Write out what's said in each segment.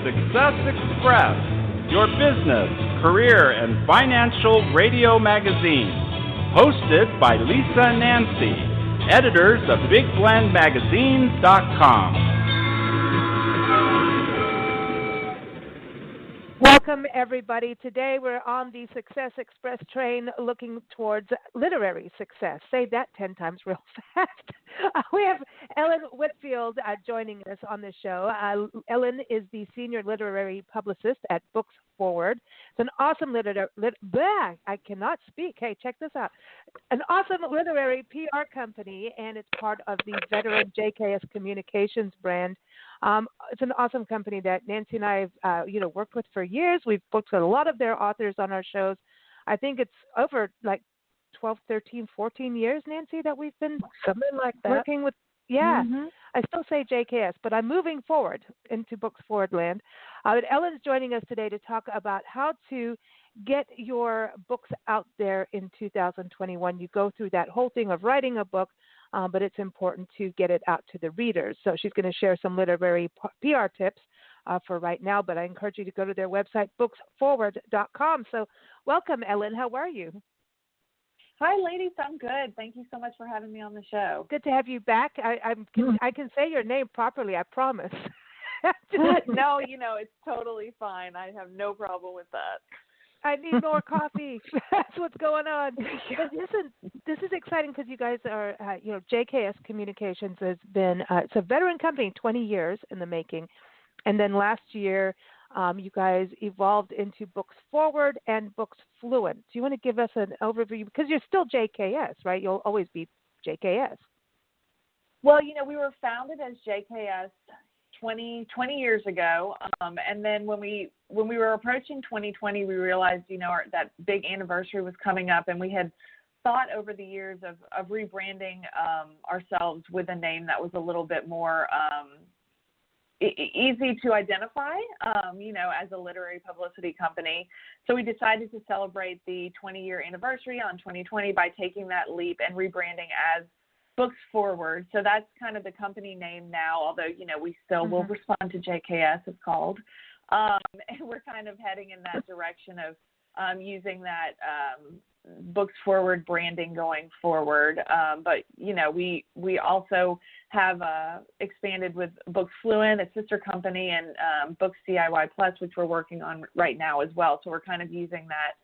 Success Express, your business, career, and financial radio magazine. Hosted by Lisa and Nancy, editors of BigBlendMagazine.com. Welcome, everybody. Today we're on the Success Express train looking towards literary success. Say that 10 times real fast. We have Ellen-Whitfield joining us on the show. Ellen is the senior literary publicist at Books Forward. It's an awesome I cannot speak. Hey, check this out. An awesome literary PR company, and it's part of the veteran JKS Communications brand. It's an awesome company that Nancy and I have, worked with for years. We've booked a lot of their authors on our shows. I think it's over like 12, 13, 14 years, Nancy, that we've been something like that working with. Yeah, I still say JKS, but I'm moving forward into Books Forward land. Ellen's joining us today to talk about how to get your books out there in 2021. You go through that whole thing of writing a book, but it's important to get it out to the readers. So she's going to share some literary PR tips for right now, but I encourage you to go to their website, booksforward.com. So welcome, Ellen. How are you? Hi, ladies. I'm good. Thank you so much for having me on the show. Good to have you back. I can say your name properly, I promise. No, it's totally fine. I have no problem with that. I need more coffee. That's what's going on. But this is exciting because you guys are, JKS Communications has been, it's a veteran company, 20 years in the making. And then last year, you guys evolved into Books Forward and Books Fluent. Do you want to give us an overview? Because you're still JKS, right? You'll always be JKS. Well, we were founded as JKS 20 years ago. And then when we were approaching 2020, we realized, that big anniversary was coming up, and we had thought over the years of rebranding ourselves with a name that was a little bit more easy to identify, as a literary publicity company. So we decided to celebrate the 20-year anniversary on 2020 by taking that leap and rebranding as Books Forward. So that's kind of the company name now, although, we still will respond to JKS, it's called. And we're kind of heading in that direction of using that Books Forward branding going forward. But, we also have expanded with Books Fluent, a sister company, and Books DIY Plus, which we're working on right now as well. So we're kind of using that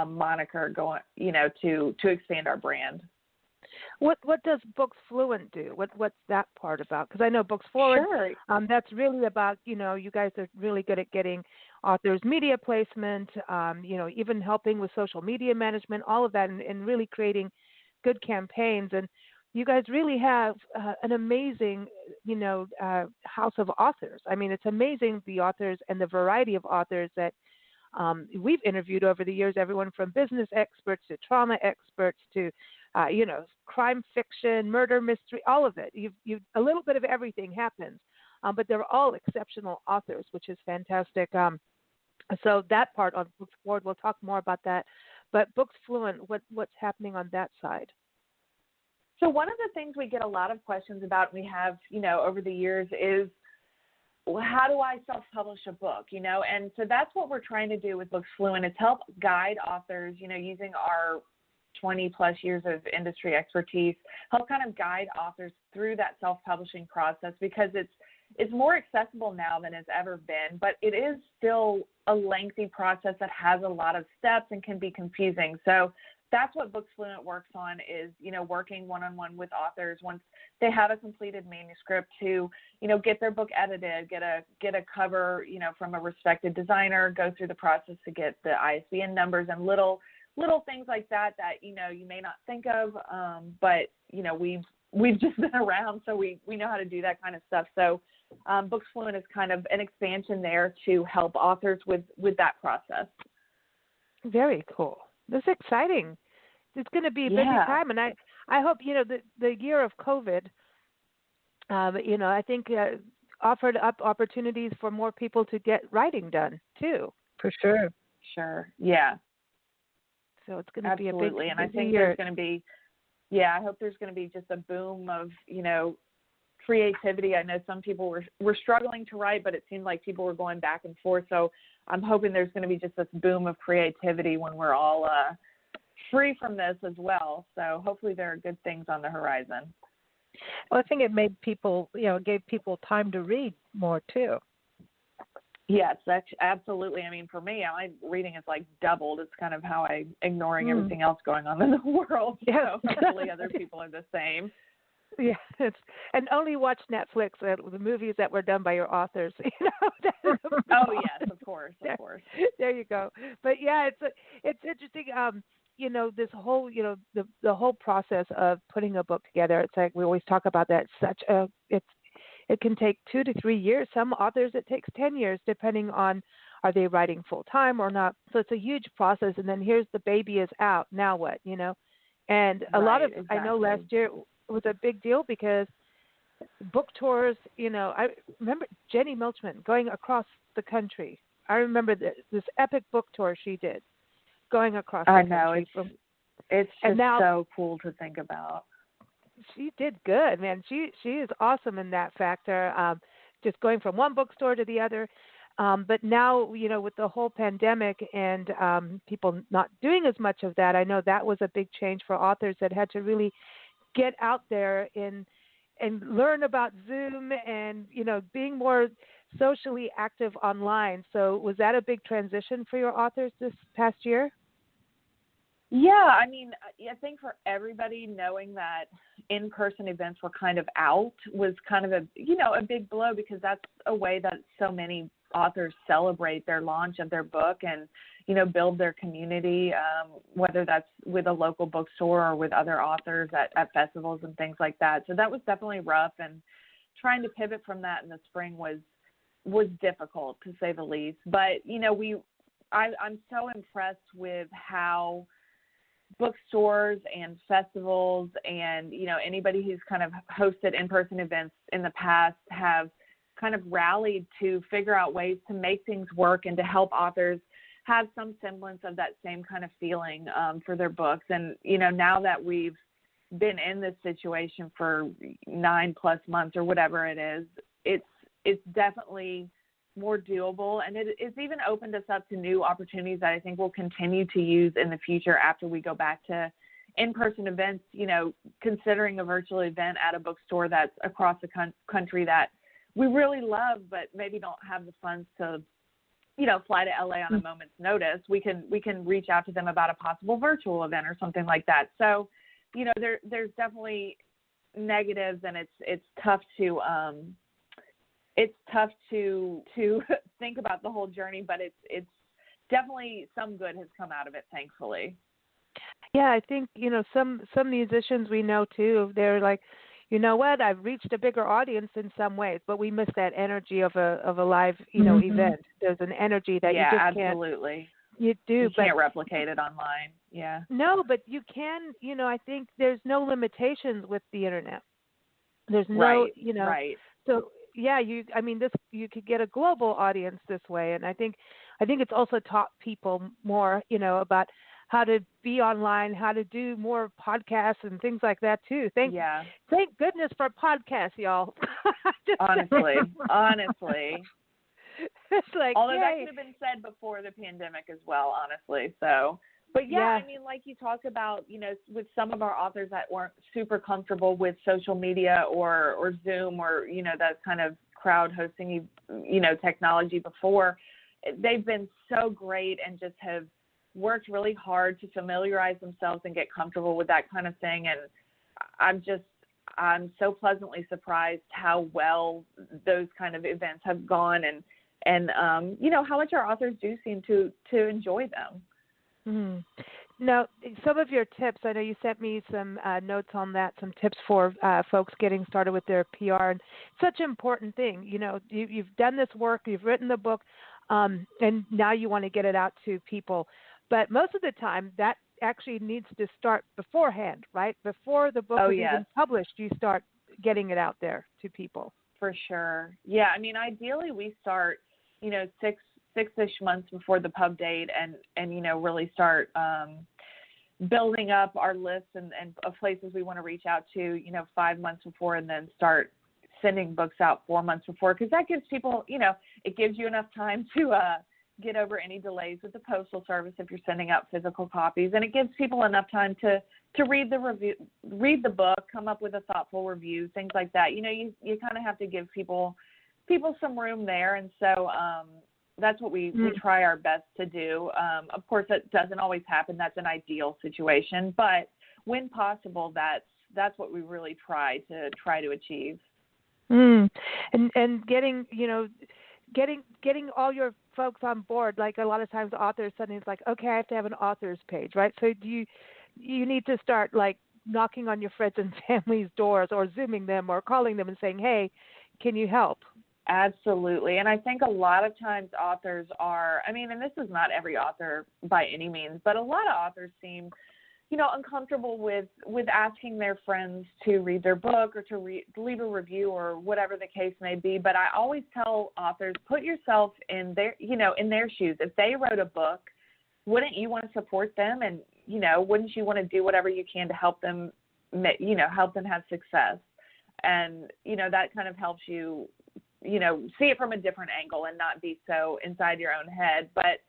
moniker going, to expand our brand. What does Books Fluent do? What's that part about? Because I know Books Forward, sure. That's really about, you guys are really good at getting authors media placement, even helping with social media management, all of that, and really creating good campaigns. And you guys really have an amazing, house of authors. I mean, it's amazing, the authors and the variety of authors that we've interviewed over the years, everyone from business experts to trauma experts to crime fiction, murder mystery, all of it. You've a little bit of everything happens, but they're all exceptional authors, which is fantastic. So that part on Books Forward, we'll talk more about that. But Books Fluent, what's happening on that side? So one of the things we get a lot of questions about, and we have, over the years, is how do I self-publish a book, And so that's what we're trying to do with Books Fluent, is help guide authors, using our 20 plus years of industry expertise, help kind of guide authors through that self-publishing process, because it's more accessible now than it's ever been, but it is still a lengthy process that has a lot of steps and can be confusing. So that's what Books Fluent works on, is, working one-on-one with authors once they have a completed manuscript to, get their book edited, get a cover, from a respected designer, go through the process to get the ISBN numbers and little things like that you may not think of, but we've just been around, so we know how to do that kind of stuff. So Books Fluent is kind of an expansion there to help authors with that process. Very cool. This is exciting. It's going to be a busy time, and I hope the year of COVID, I think offered up opportunities for more people to get writing done too. For sure. Sure. Yeah. So it's going to be a big Absolutely. And I think year. there's going to be, I hope there's going to be just a boom of, creativity. I know some people were struggling to write, but it seemed like people were going back and forth. So I'm hoping there's going to be just this boom of creativity when we're all free from this as well. So hopefully there are good things on the horizon. Well, I think it made people, gave people time to read more too. Yes, that's absolutely. I mean, for me, my reading is like doubled. It's kind of how ignoring everything else going on in the world. Yeah. So hopefully other people are the same. Yeah, and only watch Netflix, the movies that were done by your authors. Oh yes, of course. There you go. But yeah, it's interesting. This whole, the whole process of putting a book together. It's like we always talk about that. It can take 2 to 3 years. Some authors it takes 10 years, depending on are they writing full time or not. So it's a huge process. And then here's the baby is out. Now what? And a lot of exactly. I know last year it was a big deal because book tours. I remember Jenny Milchman going across the country. I remember this epic book tour she did, going across the country. I know it's just so cool to think about. She did good, man. She is awesome in that factor. Just going from one bookstore to the other. But now, with the whole pandemic and people not doing as much of that, I know that was a big change for authors that had to really get out there and learn about Zoom and, being more socially active online. So was that a big transition for your authors this past year? Yeah, I mean, I think for everybody, knowing that in-person events were kind of out was kind of a big blow, because that's a way that so many authors celebrate their launch of their book and, build their community, whether that's with a local bookstore or with other authors at festivals and things like that. So that was definitely rough, and trying to pivot from that in the spring was difficult, to say the least. But, I'm so impressed with how bookstores and festivals and, anybody who's kind of hosted in-person events in the past have kind of rallied to figure out ways to make things work and to help authors have some semblance of that same kind of feeling for their books. And, now that we've been in this situation for 9+ months or whatever it is, it's definitely more doable, and it's even opened us up to new opportunities that I think we'll continue to use in the future after we go back to in-person events, considering a virtual event at a bookstore that's across the country that we really love, but maybe don't have the funds to, fly to LA on a moment's notice. We can reach out to them about a possible virtual event or something like that. So, there's definitely negatives, and it's tough to think about the whole journey, but it's definitely some good has come out of it, thankfully. Yeah, I think, some musicians we know too, they're like, you know what, I've reached a bigger audience in some ways, but we miss that energy of a live, event. There's an energy that you just absolutely. You can't replicate it online. Yeah. No, but you can, I think there's no limitations with the internet. There's no, Right. So yeah, you could get a global audience this way. And I think it's also taught people more, about how to be online, how to do more podcasts and things like that too. Thank goodness for podcasts, y'all. Honestly. It's like, although that could have been said before the pandemic as well, honestly. So, but I mean, like you talked about, with some of our authors that weren't super comfortable with social media or Zoom or, that kind of crowd hosting, technology before, they've been so great and just have worked really hard to familiarize themselves and get comfortable with that kind of thing. And I'm so pleasantly surprised how well those kind of events have gone and how much our authors do seem to enjoy them. Mm-hmm. Now, some of your tips, I know you sent me some notes on that, some tips for folks getting started with their PR. And such an important thing. You've done this work, you've written the book, and now you want to get it out to people. But most of the time, that actually needs to start beforehand, right? Before the book is even published, you start getting it out there to people. For sure. Yeah, I mean, ideally we start, six-ish months before the pub date and really start building up our list and of places we want to reach out to, 5 months before, and then start sending books out 4 months before, because that gives people, it gives you enough time to get over any delays with the postal service if you're sending out physical copies, and it gives people enough time to read the book, come up with a thoughtful review, things like that. You kind of have to give people some room there, and so that's what we try our best to do. Of course, that doesn't always happen. That's an ideal situation, but when possible, that's what we really try to achieve. And getting all your folks on board. Like a lot of times, authors suddenly it's like, okay, I have to have an author's page, right? So do you need to start like knocking on your friends and family's doors, or Zooming them, or calling them and saying, hey, can you help? Absolutely. And I think a lot of times authors are, and this is not every author by any means, but a lot of authors seem, uncomfortable with asking their friends to read their book or to leave a review or whatever the case may be. But I always tell authors, put yourself in their, in their shoes. If they wrote a book, wouldn't you want to support them? And, wouldn't you want to do whatever you can to help them, help them have success? And, that kind of helps you, see it from a different angle and not be so inside your own head. But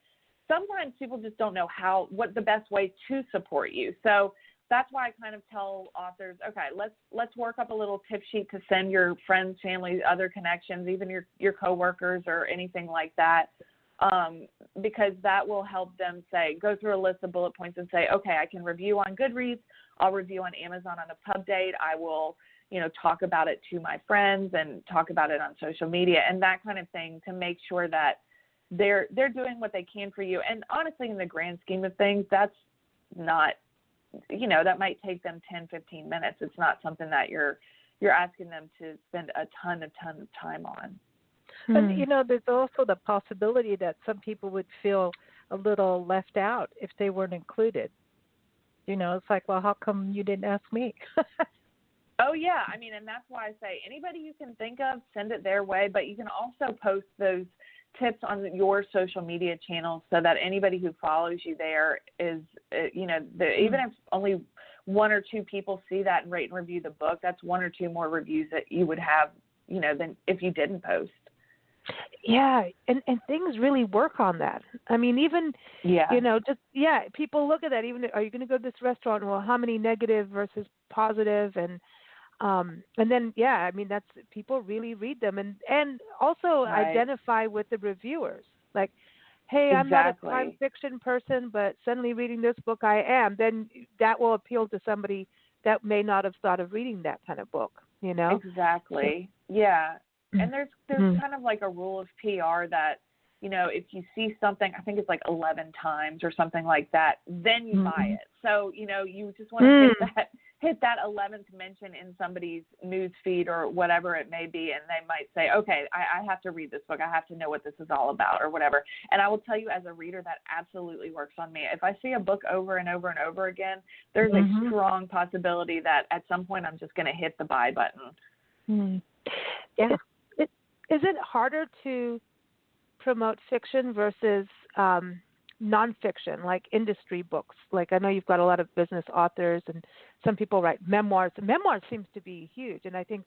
sometimes people just don't know what the best way to support you. So that's why I kind of tell authors, okay, let's work up a little tip sheet to send your friends, family, other connections, even your coworkers or anything like that, because that will help them go through a list of bullet points and say, okay, I can review on Goodreads, I'll review on Amazon on a pub date, I will talk about it to my friends and talk about it on social media and that kind of thing, to make sure that they're doing what they can for you. And honestly, in the grand scheme of things, that's not, that might take them 10, 15 minutes. It's not something that you're asking them to spend a ton of time on. But, there's also the possibility that some people would feel a little left out if they weren't included. It's like, well, how come you didn't ask me? Oh, yeah. And that's why I say anybody you can think of, send it their way. But you can also post those tips on your social media channels so that anybody who follows you there is, even if only one or two people see that and rate and review the book, that's one or two more reviews that you would have, than if you didn't post. Yeah, and things really work on that. People look at that. Even, are you going to go to this restaurant? Well, how many negative versus positive? And then, that's, people really read them and also identify with the reviewers. Like, hey, I'm not a crime fiction person, but suddenly reading this book, I am. Then that will appeal to somebody that may not have thought of reading that kind of book, Exactly. Yeah. And there's kind of like a rule of PR that, if you see something, I think it's like 11 times or something like that, then you buy it. So, you just want to hit that 11th mention in somebody's news feed or whatever it may be, and they might say, okay, I have to read this book. I have to know what this is all about or whatever. And I will tell you, as a reader, that absolutely works on me. If I see a book over and over and over again, there's a strong possibility that at some point I'm just going to hit the buy button. Yeah. Is it harder to promote fiction versus nonfiction, like industry books? Like, I know you've got a lot of business authors, and some people write memoirs. Memoirs seems to be huge, and I think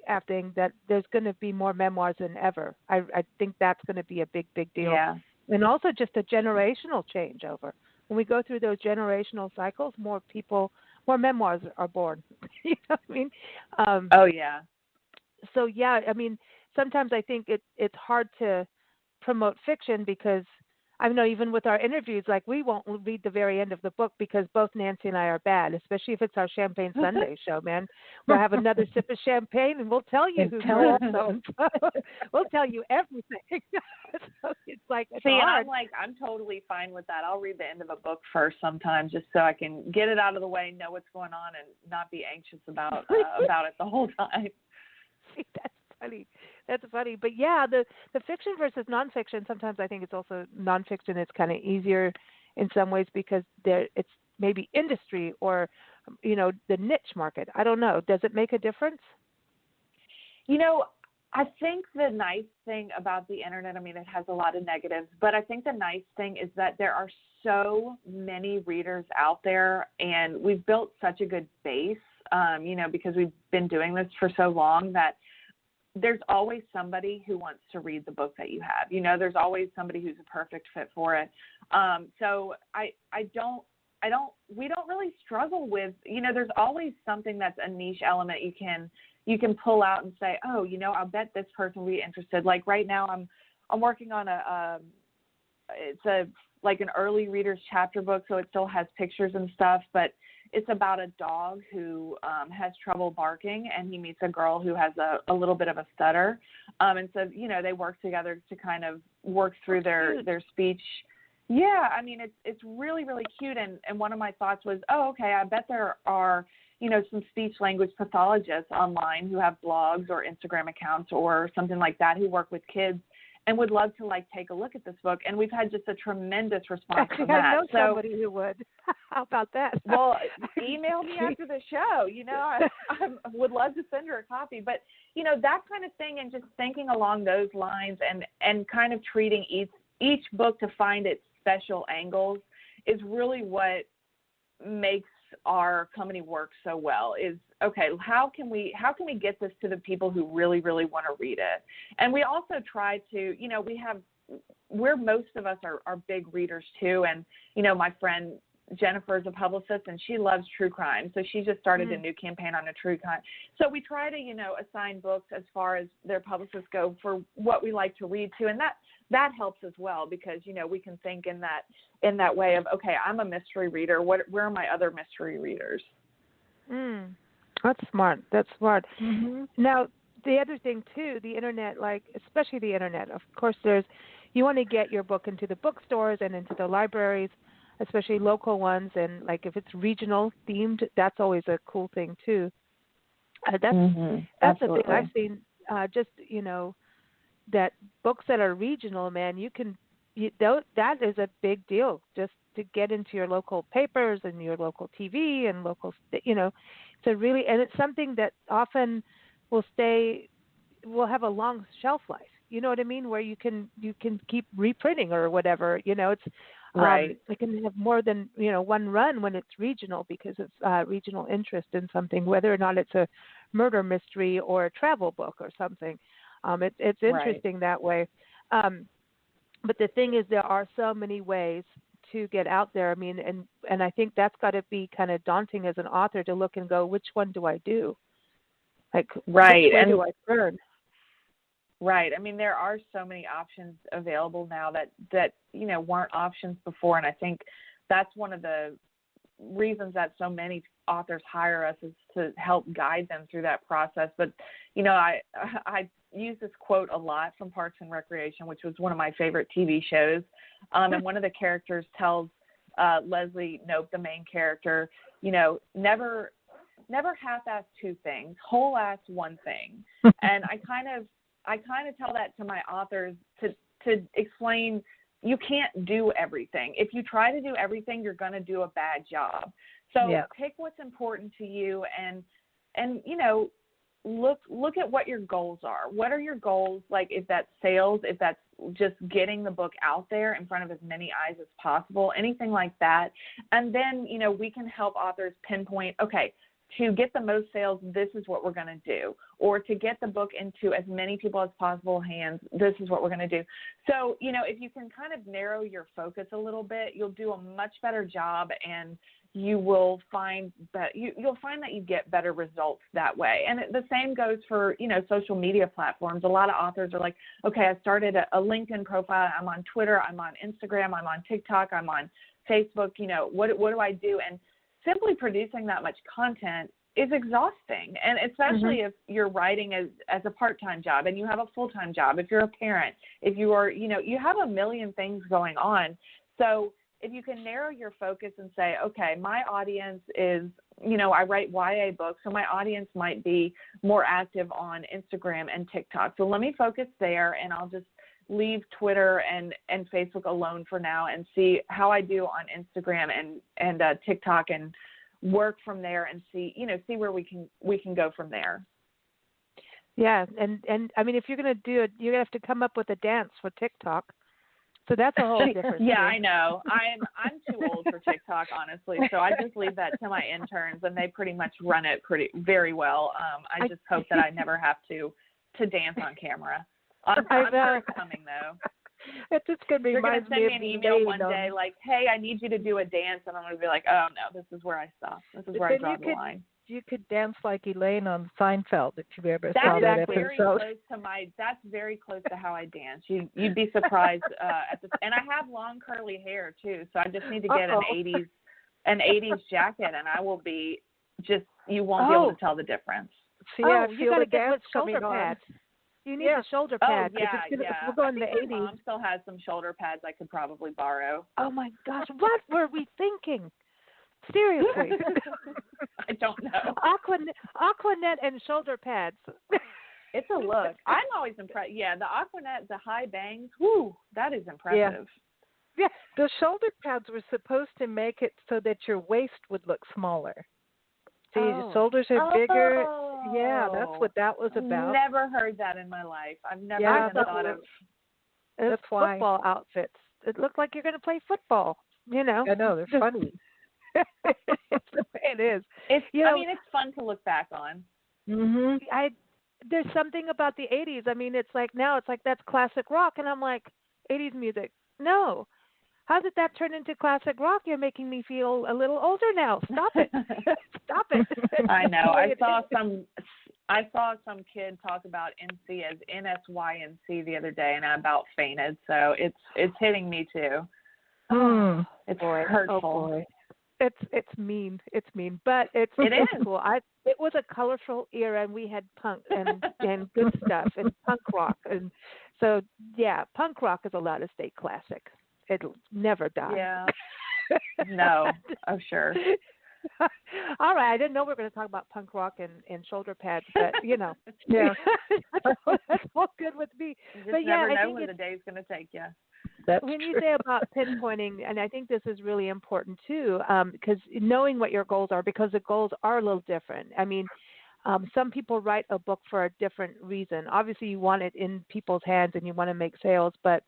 that there's going to be more memoirs than ever. I think that's going to be a big deal. Yeah. And also just a generational changeover. When we go through those generational cycles, more memoirs are born. You know what I mean? Oh yeah. So yeah, sometimes I think it's hard to promote fiction because I know even with our interviews, like we won't read the very end of the book because both Nancy and I are bad, especially if it's our Champagne Sunday show, man. We'll have another sip of champagne and we'll tell you who's so. We'll tell you everything. So it's like, it's hard. And I'm totally fine with that. I'll read the end of a book first sometimes just so I can get it out of the way, know what's going on, and not be anxious about it the whole time. See, that's funny. But yeah, the fiction versus nonfiction, sometimes I think it's also nonfiction. It's kind of easier in some ways because it's maybe industry or, the niche market. I don't know. Does it make a difference? I think the nice thing about the internet, it has a lot of negatives, but I think the nice thing is that there are so many readers out there, and we've built such a good base because we've been doing this for so long, that there's always somebody who wants to read the book that you have. There's always somebody who's a perfect fit for it. So we don't really struggle with, there's always something that's a niche element you can pull out and say, oh, I'll bet this person will be interested. Like right now I'm working on like an early reader's chapter book, so it still has pictures and stuff, but it's about a dog who has trouble barking, and he meets a girl who has a little bit of a stutter. And so, they work together to kind of work through their speech. Yeah, I mean, it's really, really cute. And one of my thoughts was, oh, okay, I bet there are, some speech language pathologists online who have blogs or Instagram accounts or something like that who work with kids and would love to take a look at this book. And we've had just a tremendous response from that. I know somebody who would. How about that? Well, email me after the show. I would love to send her a copy. But, that kind of thing, and just thinking along those lines and kind of treating each book to find its special angles is really what makes our company work so well. Is, okay, how can we get this to the people who really, really want to read it? And we also try to, most of us are big readers too. And, my friend Jennifer is a publicist, and she loves true crime. So she just started a new campaign on a true crime. So we try to, assign books as far as their publicists go for what we like to read to. And that helps as well, because, we can think in that way of, okay, I'm a mystery reader. Where are my other mystery readers? That's smart. Mm-hmm. Now, the other thing too, the internet, especially the internet, of course, you want to get your book into the bookstores and into the libraries, especially local ones. And if it's regional themed, that's always a cool thing too. That's the thing I've seen, that books that are regional, man, that is a big deal, just to get into your local papers and your local TV and local, and it's something that often will have a long shelf life. You know what I mean? Where you can keep reprinting or whatever. It's right. It can have more than one run when it's regional, because it's regional interest in something, whether or not it's a murder mystery or a travel book or something. It's interesting that way. But the thing is, there are so many ways to get out there. I mean, and I think that's got to be kind of daunting as an author to look and go, which one do I do? Right. Which way do I turn? Right. I mean, there are so many options available now that weren't options before. And I think that's one of the reasons that so many authors hire us, is to help guide them through that process. But, I use this quote a lot from Parks and Recreation, which was one of my favorite TV shows. And one of the characters tells Leslie Knope, the main character, never half-ass two things, whole-ass one thing. And I kind of tell that to my authors to explain, you can't do everything. If you try to do everything, you're going to do a bad job. So pick what's important to you, and look at what your goals are. What are your goals? If that's sales, if that's just getting the book out there in front of as many eyes as possible, anything like that. And then, we can help authors pinpoint, okay, to get the most sales, this is what we're going to do. Or to get the book into as many people as possible hands, this is what we're going to do. So, if you can kind of narrow your focus a little bit, you'll do a much better job, and you will find that you'll find that you get better results that way. And the same goes for, social media platforms. A lot of authors are like, okay, I started a LinkedIn profile. I'm on Twitter. I'm on Instagram. I'm on TikTok. I'm on Facebook. What do I do? And simply producing that much content is exhausting. And especially if you're writing as a part-time job and you have a full-time job, if you're a parent, if you are, you have a million things going on. So if you can narrow your focus and say, okay, my audience is, I write YA books, so my audience might be more active on Instagram and TikTok. So let me focus there, and I'll just leave Twitter and Facebook alone for now, and see how I do on Instagram and TikTok, and work from there, and see where we can go from there. Yeah, and I mean, if you're going to do it, you're going to have to come up with a dance for TikTok. So that's a whole different Yeah, thing. I know. I'm too old for TikTok, honestly. So I just leave that to my interns, and they pretty much run it very well. I just hope that I never have to dance on camera. I'm sure it's coming though. It's just going to You're remind going to me send me of an email one Elaine day like, hey, I need you to do a dance, and I'm going to be like, oh no, this is where I stop. This is where I draw the line. You could dance like Elaine on Seinfeld if you ever That saw is that very episode. close to that's very close to how I dance. You'd be surprised and I have long curly hair too, so I just need to get an 80s jacket, and I will be you won't be able to tell the difference. See, you got to get with shoulder pads. You need the shoulder pads. Oh, yeah. We're going to the 80s. My mom still has some shoulder pads I could probably borrow. Oh my gosh, what were we thinking? Seriously. I don't know. Aquanet and shoulder pads. It's a look. I'm always impressed. Yeah, the Aquanet, the high bangs, whoo, that is impressive. Yeah, the shoulder pads were supposed to make it so that your waist would look smaller. See, your shoulders are bigger. Yeah, that's what that was about. Never heard that in my life. I've never even thought of. That's why. Football outfits. It looked like you're going to play football. You know. I know, they're funny. It is. It's fun to look back on. Mhm. There's something about the 80s. I mean, it's like that's classic rock, and I'm like, 80s music. No. How did that turn into classic rock? You're making me feel a little older now. Stop it. Stop it. I know. I saw some kid talk about NC as NSYNC the other day, and I about fainted. So it's hitting me too. It's hurtful. Oh boy. It's mean. It's mean, but it's cool. It was a colorful era, and we had punk and good stuff and punk rock, and so punk rock is allowed to stay classic. It'll never die. Yeah. No. Oh, sure. All right. I didn't know we were going to talk about punk rock and shoulder pads, but Yeah. that's all good with me. You just never know when the day's going to take you. When you say about pinpointing, and I think this is really important too, because knowing what your goals are, because the goals are a little different. I mean, some people write a book for a different reason. Obviously, you want it in people's hands and you want to make sales, but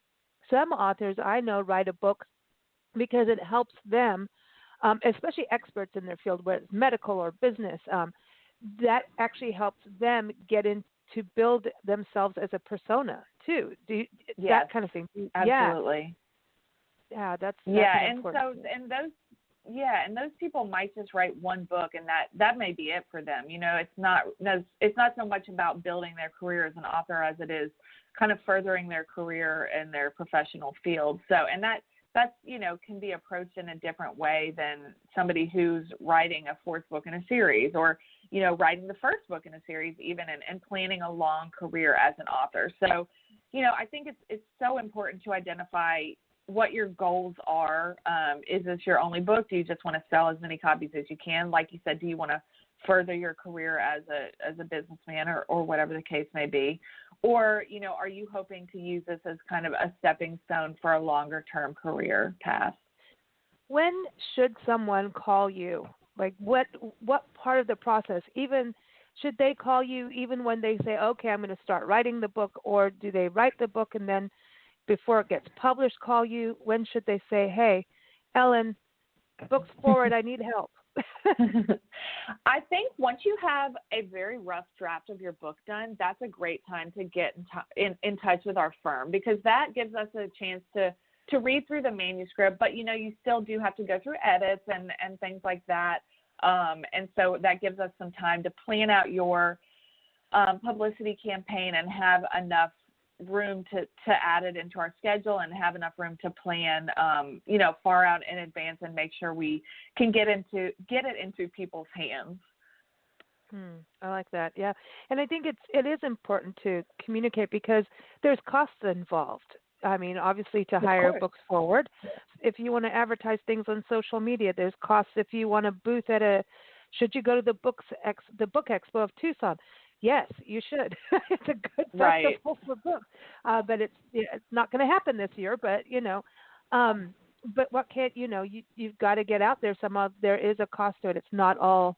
some authors I know write a book because it helps them, especially experts in their field, whether it's medical or business, that actually helps them get in to build themselves as a persona too. That kind of thing. Absolutely. Yeah, that's and important. And those people might just write one book, and that may be it for them. You know, it's not so much about building their career as an author as it is kind of furthering their career in their professional field. So, and that's can be approached in a different way than somebody who's writing a fourth book in a series, or writing the first book in a series even, and planning a long career as an author. So, I think it's so important to identify what your goals are. Is this your only book? Do you just want to sell as many copies as you can? Like you said, do you want to further your career as a businessman or whatever the case may be? Or, are you hoping to use this as kind of a stepping stone for a longer term career path? When should someone call you? Like what part of the process? Even should they call you even when they say, okay, I'm going to start writing the book, or do they write the book and then before it gets published call you? When should they say, hey, Ellen, book's forward, I need help? I think once you have a very rough draft of your book done, that's a great time to get in touch with our firm, because that gives us a chance to read through the manuscript, but you still do have to go through edits and things like that. And so that gives us some time to plan out your publicity campaign and have enough room to add it into our schedule, and have enough room to plan, far out in advance, and make sure we can get it into people's hands. I like that. Yeah. And I think it is important to communicate, because there's costs involved. I mean, obviously to hire books forward. If you want to advertise things on social media, there's costs. If you want a booth should you go to the Book Expo of Tucson? Yes, you should. It's a good festival for books, but it's not going to happen this year. But but what can't you've got to get out there somehow. There is a cost to it. It's not all.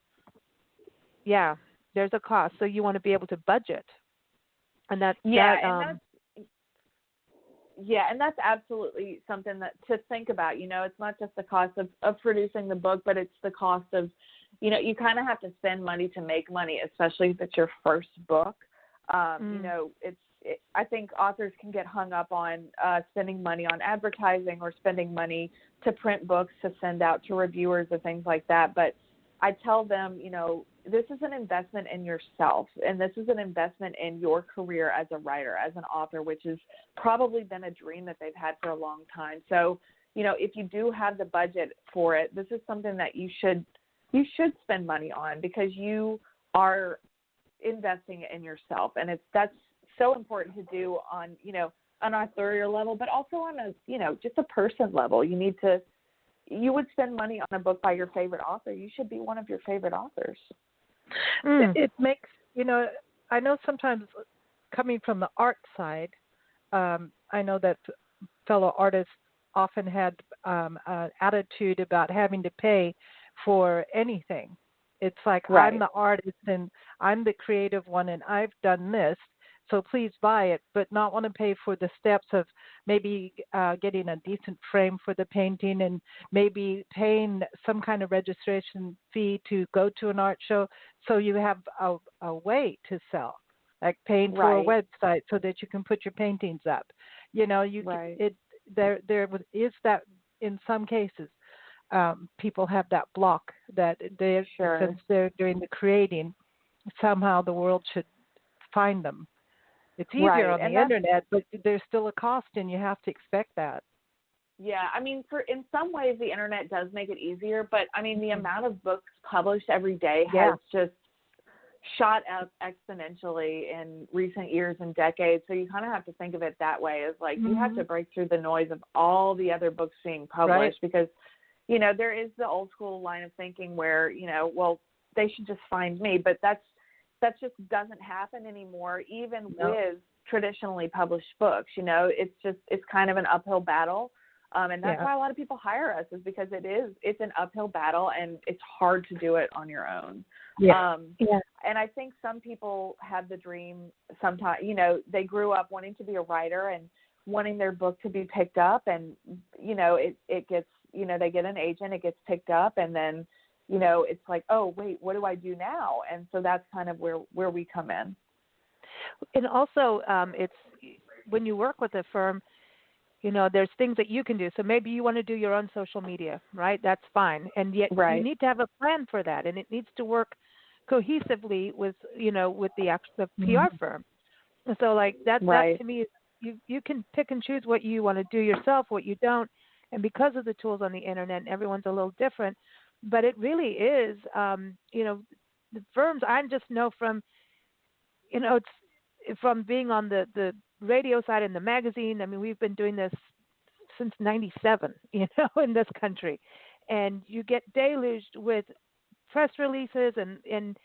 Yeah, there's a cost. So you want to be able to budget, and that's Yeah, and that's absolutely something that to think about. It's not just the cost of producing the book, but it's the cost of, you kind of have to spend money to make money, especially if it's your first book. I think authors can get hung up on spending money on advertising or spending money to print books to send out to reviewers or things like that. But I tell them, this is an investment in yourself, and this is an investment in your career as a writer, as an author, which has probably been a dream that they've had for a long time. So, if you do have the budget for it, this is something that you should spend money on, because you are investing in yourself, and that's so important to do on an authorial level, but also on a just a person level. You would spend money on a book by your favorite author. You should be one of your favorite authors. It makes, I know sometimes coming from the art side, I know that fellow artists often had an attitude about having to pay for anything. It's like, right. I'm the artist and I'm the creative one and I've done this, so please buy it, but not want to pay for the steps of maybe getting a decent frame for the painting and maybe paying some kind of registration fee to go to an art show, so you have a way to sell, like paying for a website so that you can put your paintings up. There is that in some cases. People have that block that since they're doing the creating, somehow the world should find them. It's easier on the internet, but there's still a cost, and you have to expect that. Yeah, I mean, in some ways, the internet does make it easier, but I mean, the amount of books published every day has just shot up exponentially in recent years and decades. So you kind of have to think of it that way, as like you have to break through the noise of all the other books being published, because there is the old school line of thinking where, well, they should just find me, but that just doesn't happen anymore, even with traditionally published books. It's kind of an uphill battle. And that's why a lot of people hire us, is because it's an uphill battle and it's hard to do it on your own. And I think some people have the dream sometimes, they grew up wanting to be a writer and wanting their book to be picked up, and, it gets, they get an agent, it gets picked up, and then, it's like, oh, wait, what do I do now? And so that's kind of where we come in. And also, it's when you work with a firm, there's things that you can do. So maybe you want to do your own social media, right? That's fine. And yet you need to have a plan for that, and it needs to work cohesively with the actual PR firm. So like that to me, you can pick and choose what you want to do yourself, what you don't. And because of the tools on the internet, everyone's a little different. But it really is, the firms, I just know from, it's from being on the radio side and the magazine. I mean, we've been doing this since 97, in this country. And you get deluged with press releases, and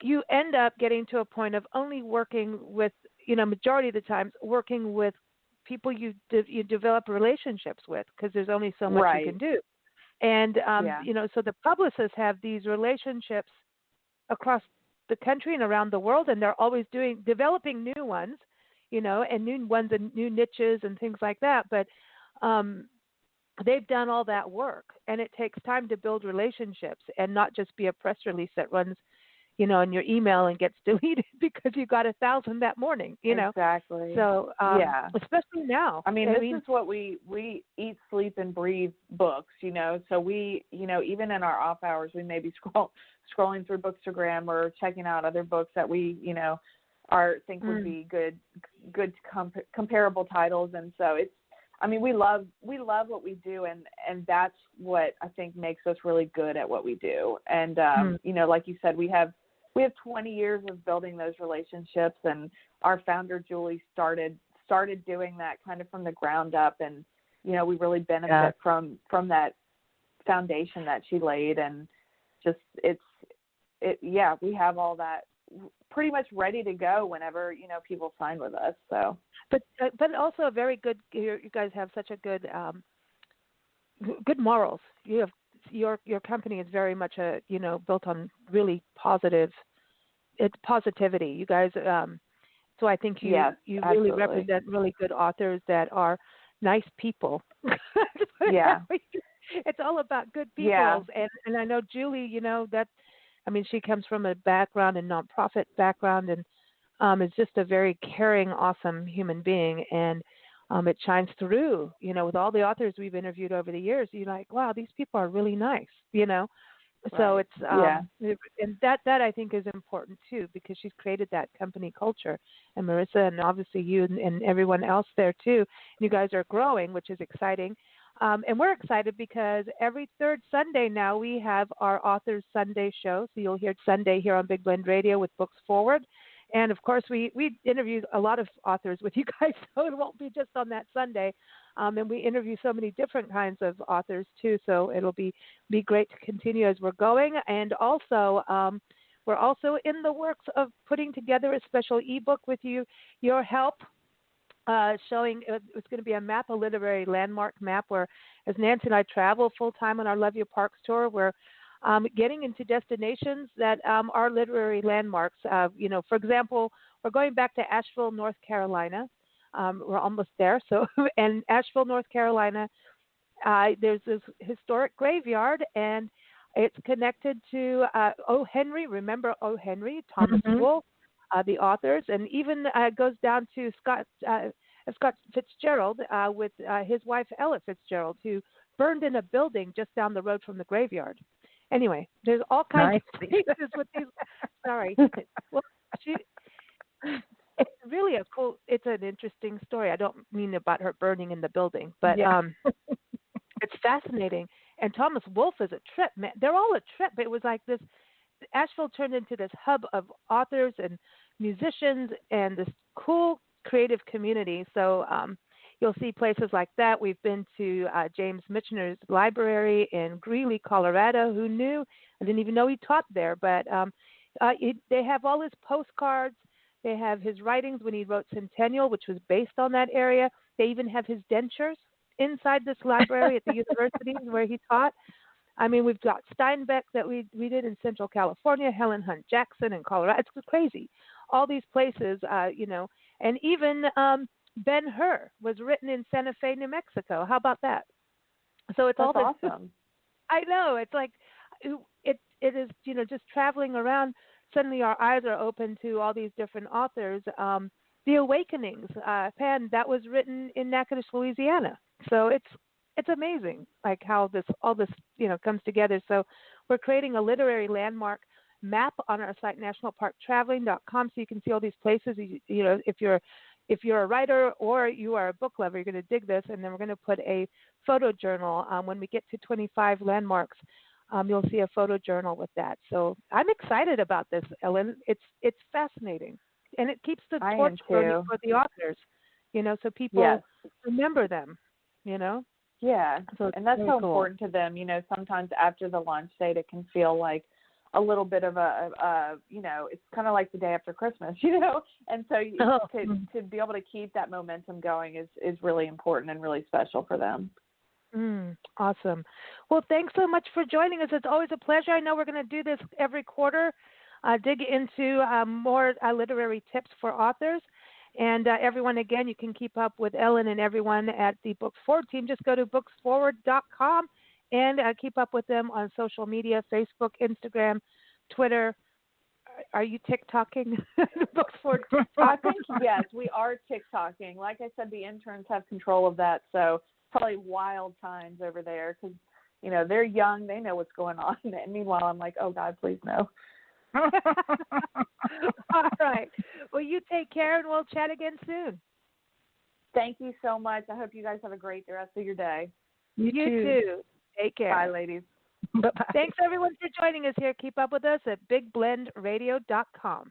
you end up getting to a point of only working with, majority of the time, working with people you develop relationships with, because there's only so much you can do. And, so the publicists have these relationships across the country and around the world, and they're always developing new ones, and new ones and new niches and things like that. But they've done all that work, and it takes time to build relationships and not just be a press release that runs, in your email and gets deleted because you got 1,000 that morning, Exactly. So, especially now. I mean, this is what we eat, sleep, and breathe books, So we, even in our off hours, we may be scrolling through Bookstagram or checking out other books that we, think would be good comparable titles. And so we love what we do, and that's what I think makes us really good at what we do. And, like you said, we have 20 years of building those relationships, and our founder, Julie, started doing that kind of from the ground up. And, we really benefit from that foundation that she laid, and just, we have all that pretty much ready to go whenever, people sign with us. So, but also a very good, you guys have such a good, good morals. You have, your company is very much built on really positivity. You guys, So I think you really absolutely. represent really good authors that are nice people. Yeah. It's all about good people. Yeah. And I know Julie, she comes from a background, a nonprofit background, and is just a very caring, awesome human being. And it shines through, with all the authors we've interviewed over the years. You're like, wow, these people are really nice, So Right. it's and that I think is important too, because she's created that company culture, and Marissa, and obviously you and everyone else there too. You guys are growing, which is exciting, and we're excited because every third Sunday now we have our Authors Sunday show. So you'll hear Sunday here on Big Blend Radio with Books Forward, and of course we interview a lot of authors with you guys, so it won't be just on that Sunday. And we interview so many different kinds of authors too, so it'll be great to continue as we're going. And also, we're also in the works of putting together a special ebook with your help, showing it's going to be a map, a literary landmark map, where as Nancy and I travel full time on our Love Your Parks tour, we're getting into destinations that are literary landmarks. For example, we're going back to Asheville, North Carolina. We're almost there. So, and Asheville, North Carolina, there's this historic graveyard, and it's connected to O. Henry. Remember O. Henry, Thomas Wolfe, the authors, and even goes down to Scott Fitzgerald with his wife Ella Fitzgerald, who burned in a building just down the road from the graveyard. Anyway, there's all kinds of places with these. Sorry. Well, it's really it's an interesting story. I don't mean about her burning in the building, but it's fascinating. And Thomas Wolfe is a trip, man. They're all a trip. It was like this, Asheville turned into this hub of authors and musicians and this cool creative community. So you'll see places like that. We've been to James Michener's library in Greeley, Colorado. Who knew? I didn't even know he taught there. But they have all his postcards. They have his writings when he wrote Centennial, which was based on that area. They even have his dentures inside this library at the university where he taught. I mean, we've got Steinbeck that we did in Central California, Helen Hunt Jackson in Colorado. It's crazy. All these places, and even Ben-Hur was written in Santa Fe, New Mexico. How about that? So it's That's all this. awesome. I know. It's like it is, just traveling around. Suddenly our eyes are open to all these different authors. The Awakenings, Pan, that was written in Natchitoches, Louisiana. So it's amazing, like how all this comes together. So we're creating a literary landmark map on our site, nationalparktraveling.com, so you can see all these places. If you're a writer or you are a book lover, you're going to dig this. And then we're going to put a photo journal when we get to 25 landmarks. You'll see a photo journal with that. So I'm excited about this, Ellen. It's fascinating, and it keeps the torch burning for the authors, so people remember them, Yeah, so and that's so cool. important to them. Sometimes after the launch date, it can feel like a little bit of it's kind of like the day after Christmas, And so to be able to keep that momentum going is really important and really special for them. Awesome. Well, thanks so much for joining us. It's always a pleasure. I know we're going to do this every quarter, dig into more literary tips for authors. And everyone, again, you can keep up with Ellen and everyone at the Books Forward team. Just go to booksforward.com and keep up with them on social media, Facebook, Instagram, Twitter. Are you TikToking? Books Forward? I think, yes, we are TikToking. Like I said, the interns have control of that, so probably wild times over there because, they're young. They know what's going on. And meanwhile, I'm like, oh, God, please no. All right. Well, you take care, and we'll chat again soon. Thank you so much. I hope you guys have a great rest of your day. You too. Take care. Bye, ladies. Bye-bye. Thanks, everyone, for joining us here. Keep up with us at bigblendradio.com.